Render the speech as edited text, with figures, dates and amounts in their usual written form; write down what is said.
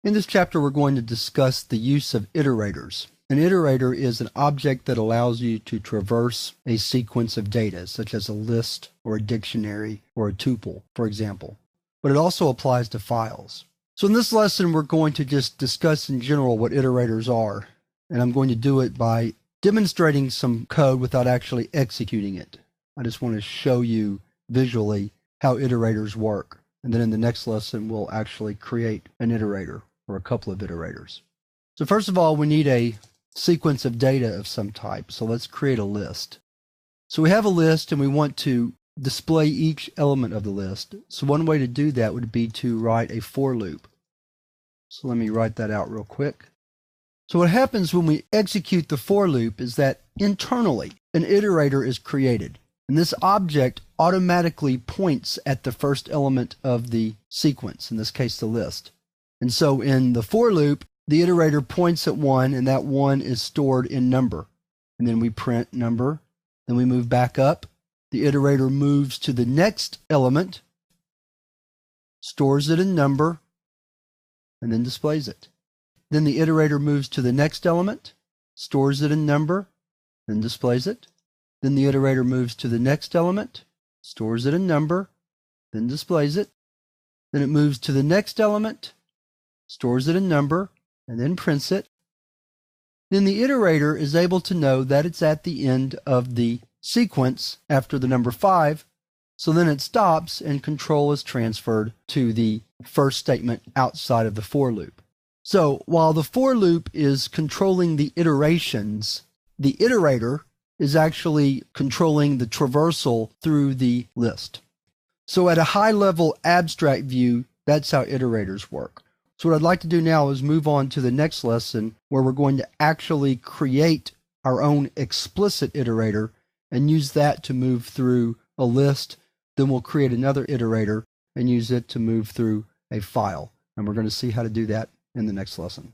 In this chapter, we're going to discuss the use of iterators. An iterator is an object that allows you to traverse a sequence of data, such as a list or a dictionary or a tuple, for example. But it also applies to files. So in this lesson, we're going to just discuss in general what iterators are. And I'm going to do it by demonstrating some code without actually executing it. I just want to show you visually how iterators work. And then in the next lesson, we'll actually create an iterator or a couple of iterators. So first of all, we need a sequence of data of some type. So let's create a list. So we have a list and we want to display each element of the list. So one way to do that would be to write a for loop. So let me write that out real quick. So what happens when we execute the for loop is that internally an iterator is created. And this object automatically points at the first element of the sequence, in this case the list. And so in the for loop, the iterator points at 1, and that 1 is stored in number. And then we print number. Then we move back up. The iterator moves to the next element, stores it in number, and then displays it. Then the iterator moves to the next element, stores it in number, then displays it. Then the iterator moves to the next element, stores it in number, then displays it. Then it moves to the next element, stores it in number, and then prints it. Then the iterator is able to know that it's at the end of the sequence after the number 5, so then it stops and control is transferred to the first statement outside of the for loop. So while the for loop is controlling the iterations, the iterator is actually controlling the traversal through the list. So at a high-level abstract view, that's how iterators work. So what I'd like to do now is move on to the next lesson where we're going to actually create our own explicit iterator and use that to move through a list. Then we'll create another iterator and use it to move through a file. And we're going to see how to do that in the next lesson.